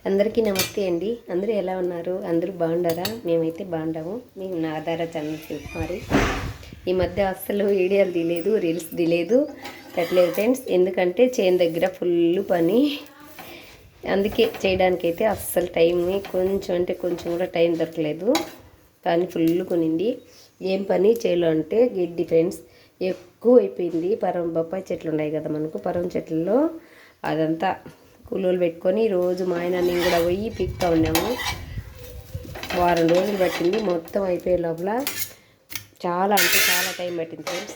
అందరికీ నమస్తే అండి. అందరూ ఎలా ఉన్నారు? అందరూ బాగుండారా? మేమైతే బాగుండాము. మేము నా ఆధార ఛానల్ శివకుమారి. ఈ మధ్య అస్సలు వీడియోలు తీయలేదు, రీల్స్ తీయలేదు, పెట్టలేదు ఫ్రెండ్స్. ఎందుకంటే చేను దగ్గర ఫుల్ పని, అందుకే చేయడానికైతే అస్సలు టైం కొంచెం అంటే కొంచెం కూడా టైం దొరకలేదు. కానీ ఫుల్ కొనింది. ఏం పని చేయాలో అంటే గడ్డి ఫ్రెండ్స్ ఎక్కువ అయిపోయింది. బొప్పాయి చెట్లు ఉన్నాయి కదా మనకు, పరం చెట్లలో అదంతా కూలోలు పెట్టుకొని రోజు మా ఆయన నేను కూడా పోయి పీక్తా ఉన్నాము. వారం రోజులు పట్టింది మొత్తం అయిపోయే లోపల. చాలా అంటే చాలా టైం పట్టింది ఫ్రెండ్స్.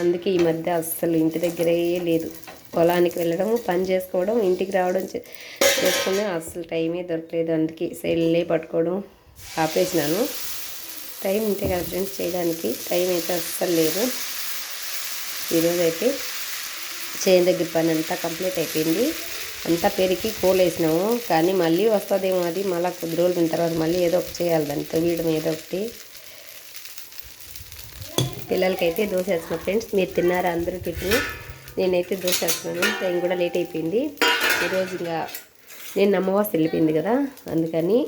అందుకే ఈ మధ్య అస్సలు ఇంటి దగ్గరే లేదు. పొలానికి వెళ్ళడం, పని చేసుకోవడం, ఇంటికి రావడం చేసుకుని అస్సలు టైమే దొరకలేదు. అందుకే సెల్లే పట్టుకోవడం ఆపేసినాను. టైం ఉంటే కదా ఫ్రెండ్స్ చేయడానికి, టైం అయితే అస్సలు లేదు. ఈరోజు అయితే చేను దగ్గర పని అంతా కంప్లీట్ అయిపోయింది. అంతా పెరిగి వేసినాము. కానీ మళ్ళీ వస్తుందేమో, అది మళ్ళీ కొద్ది రోజుల తర్వాత మళ్ళీ ఏదో ఒకటి చేయాలి, దాన్ని తవ్వడం ఏదో ఒకటి. పిల్లలకైతే దోశ వేస్తున్నాను ఫ్రెండ్స్. మీరు తిన్నారా అందరూ టిఫిన్? నేనైతే దోశ వేస్తున్నాను. టైం కూడా లేట్ అయిపోయింది. ఈరోజు ఇంకా నేను అమ్మవాస వెళ్ళిపోయింది కదా, అందుకని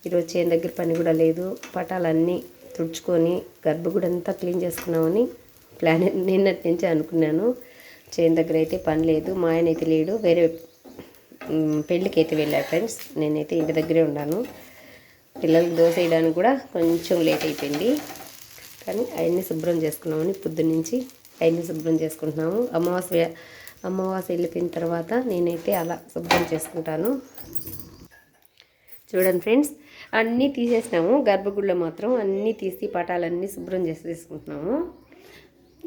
ఈరోజు చేను దగ్గర పని కూడా లేదు. పటాలన్నీ తుడుచుకొని గర్భగుడి అంతా క్లీన్ చేసుకున్నామని ప్లాన్ నిన్నటి నుంచే అనుకున్నాను. చేను దగ్గర అయితే పని లేదు. మా ఆయన అయితే లేడు, వేరే పెళ్ళికి అయితే వెళ్ళారు ఫ్రెండ్స్. నేనైతే ఇంటి దగ్గరే ఉన్నాను. పిల్లలకి దోశ వేయడానికి కూడా కొంచెం లేట్ అయిపోయింది. కానీ అవన్నీ శుభ్రం చేసుకున్నామని పొద్దున్నుంచి అవన్నీ శుభ్రం చేసుకుంటున్నాము. అమావాస్య వెళ్ళిపోయిన తర్వాత నేనైతే అలా శుభ్రం చేసుకుంటాను. చూడండి ఫ్రెండ్స్, అన్నీ తీసేసినాము. గర్భగుడిలో మాత్రం అన్నీ తీసి పటాలన్నీ శుభ్రం చేసి తీసుకుంటున్నాము.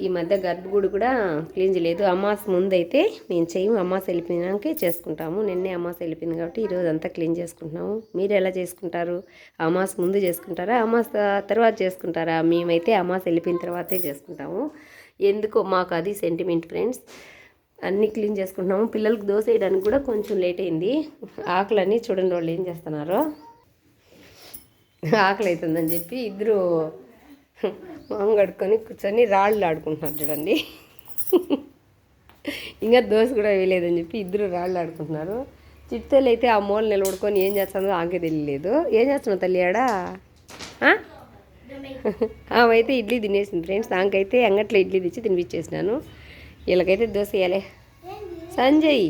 ఈ మధ్య గర్భగుడి కూడా క్లీన్ చేయలేదు. అమాస ముందు అయితే మేము చేయము, అమాస వెళ్ళిపోయినాకే చేసుకుంటాము. నిన్నే అమాస వెళ్ళిపోయింది కాబట్టి ఈరోజు అంతా క్లీన్ చేసుకుంటున్నాము. మీరు ఎలా చేసుకుంటారు? అమాస ముందు చేసుకుంటారా, అమాస తర్వాత చేసుకుంటారా? మేమైతే అమాస వెళ్ళిపోయిన తర్వాతే చేసుకుంటాము. ఎందుకో మాకు అది సెంటిమెంట్ ఫ్రెండ్స్. అన్నీ క్లీన్ చేసుకుంటున్నాము. పిల్లలకు దోశ వేయడానికి కూడా కొంచెం లేట్ అయింది. ఆకులన్నీ చూడండి వాళ్ళు ఏం చేస్తున్నారో. ఆకలి అవుతుందని చెప్పి ఇద్దరు మొహం కడుక్కొని కూర్చొని రాళ్ళు ఆడుకుంటున్నారు చూడండి. ఇంకా దోశ కూడా వేయలేదని చెప్పి ఇద్దరు రాళ్ళు ఆడుకుంటున్నారు. చిట్టెలు అయితే ఆ మూల నిలబడుకొని ఏం చేస్తుందో ఆకే తెలియలేదు. ఏం చేస్తున్నావు తల్లి ఆడ? ఆమె అయితే ఇడ్లీ తినేసింది ఫ్రెండ్స్. దానికైతే అంగట్లో ఇడ్లీ తెచ్చి తినిపించేసినాను. వీళ్ళకైతే దోశ వేయాలి. సంజయ్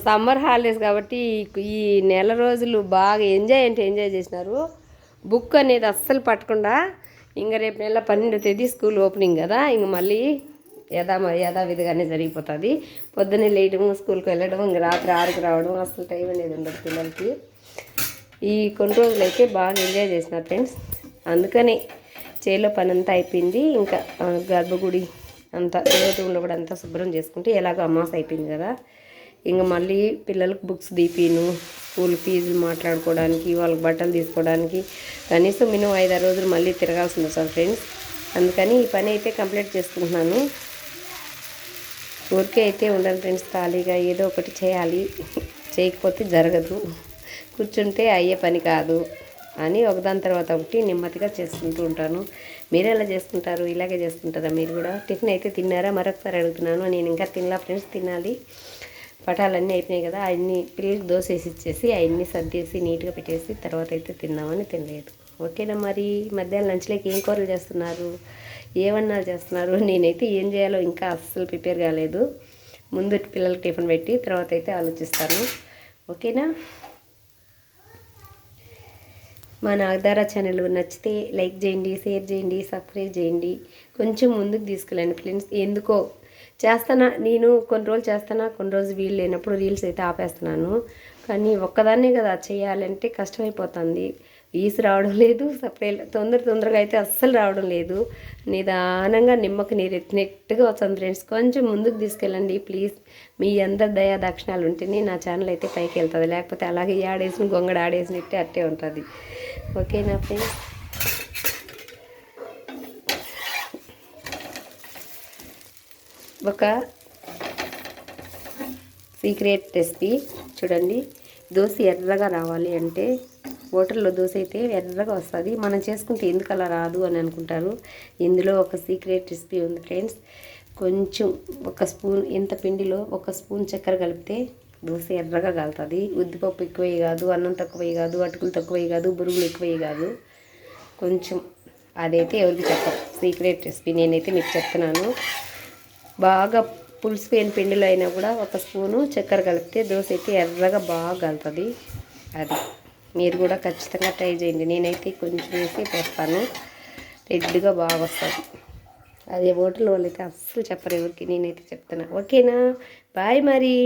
సమ్మర్ హాలిడేస్ కాబట్టి ఈ నెల రోజులు బాగా ఎంజాయ్ చేసినారు. బుక్ అనేది అస్సలు పట్టకుండా ఇంకా రేపు నెల 12వ తేదీ స్కూల్ ఓపెనింగ్ కదా, ఇంక మళ్ళీ యథావిధిగానే జరిగిపోతుంది. పొద్దున్నే లేయడము, స్కూల్కి వెళ్ళడం, ఇంక రాత్రి 6కి రావడం, అస్సలు టైం అనేది ఉండదు పిల్లలకి. ఈ కొన్ని రోజులు అయితే బాగా ఎంజాయ్ చేసినారు ఫ్రెండ్స్. అందుకని చేలో పని అంతా అయిపోయింది. ఇంకా గర్భగుడి అంతా దేవతూరులో కూడా అంతా శుభ్రం చేసుకుంటే ఎలాగో అమాస అయిపోయింది కదా, ఇంక మళ్ళీ పిల్లలకు బుక్స్ దీపీను, స్కూల్ ఫీజులు మాట్లాడుకోవడానికి, వాళ్ళకి బట్టలు తీసుకోవడానికి కనీసం మినిమం 5-6 రోజులు మళ్ళీ తిరగాల్సింది వస్తుంది ఫ్రెండ్స్. అందుకని ఈ పని అయితే కంప్లీట్ చేసుకుంటున్నాను. ఊరికే అయితే ఉండను ఫ్రెండ్స్, ఖాళీగా ఏదో ఒకటి చేయాలి, చేయకపోతే జరగదు, కూర్చుంటే అయ్యే పని కాదు అని ఒకదాని తర్వాత ఒకటి నెమ్మదిగా చేసుకుంటూ ఉంటాను. మీరు ఎలా చేసుకుంటారు? ఇలాగే చేసుకుంటారా మీరు కూడా? టిఫిన్ అయితే తిన్నారా? మరొకసారి అడుగుతున్నాను. నేను ఇంకా తినలా ఫ్రెండ్స్, తినాలి. పటాలన్నీ అయిపోయినాయి కదా, అన్నీ పిల్లలకి దోశ వేసి ఇచ్చేసి అవన్నీ సర్దేసి నీట్గా పెట్టేసి తర్వాత అయితే తిన్నామని తినలేదు. ఓకేనా? మరి మధ్యాహ్నం లంచ్లోకి ఏం కూరలు చేస్తున్నారు, ఏమన్నా చేస్తున్నారు? నేనైతే ఏం చేయాలో ఇంకా అస్సలు ప్రిపేర్ కాలేదు. ముందు పిల్లలకి టిఫిన్ పెట్టి తర్వాత అయితే ఆలోచిస్తాను. ఓకేనా? మన ఆధార ఛానల్ నచ్చితే లైక్ చేయండి, షేర్ చేయండి, సబ్స్క్రైబ్ చేయండి. కొంచెం ముందుకు తీసుకెళ్ళండి ఫ్రెండ్స్. ఎందుకో చేస్తానా, నేను కొన్ని రోజులు చేస్తానా, కొన్ని రోజులు వీలు లేనప్పుడు రీల్స్ అయితే ఆపేస్తున్నాను. కానీ ఒక్కదాన్నే కదా చేయాలంటే కష్టమైపోతుంది. వీసు రావడం లేదు, సపరేట్ తొందరగా అయితే అస్సలు రావడం లేదు. నిదానంగా నిమ్మకు నీరు ఎత్తినట్టుగా వస్తుంది ఫ్రెండ్స్. కొంచెం ముందుకు తీసుకెళ్ళండి ప్లీజ్. మీ అందరి దయా దక్షిణాలు ఉంటేనే నా ఛానల్ అయితే పైకి వెళ్తుంది, లేకపోతే అలాగే ఆడేసిన గొంగడ ఆడేసినట్టే అట్టే ఉంటుంది. ఓకేనా ఫ్రెండ్స్? ఒక సీక్రెట్ రెసిపీ చూడండి. దోశ ఎర్రగా రావాలి అంటే, హోటల్లో దోశ అయితే ఎర్రగా వస్తుంది, మనం చేసుకుంటే ఎందుకు అలా రాదు అని అనుకుంటారు. ఇందులో ఒక సీక్రెట్ రెసిపీ ఉంది ఫ్రెండ్స్. కొంచెం ఒక స్పూన్ ఇంత పిండిలో ఒక స్పూన్ చక్కెర కలిపితే దోశ ఎర్రగా కాలుతుంది. ఉద్దిపప్పు ఎక్కువ కాదు, అన్నం తక్కువ కాదు, అటుకులు తక్కువ కాదు, బురుగులు ఎక్కువ కాదు. కొంచెం అదైతే ఎవరికి చెప్పరు, సీక్రెట్ రెసిపీ. నేనైతే మీకు చెప్తున్నాను. బాగా పులిసిపోయిన పిండిలో అయినా కూడా ఒక స్పూను చక్కెర కలిపితే దోశ అయితే ఎర్రగా బాగా కలుతుంది. అది మీరు కూడా ఖచ్చితంగా ట్రై చేయండి. నేనైతే కొంచెం వేసి పోస్తాను, రెడ్గా బాగా వస్తుంది. అదే హోటల్ వాళ్ళైతే అస్సలు చెప్పరు ఎవరికి, నేనైతే చెప్తాను. ఓకేనా? బాయ్ మరి.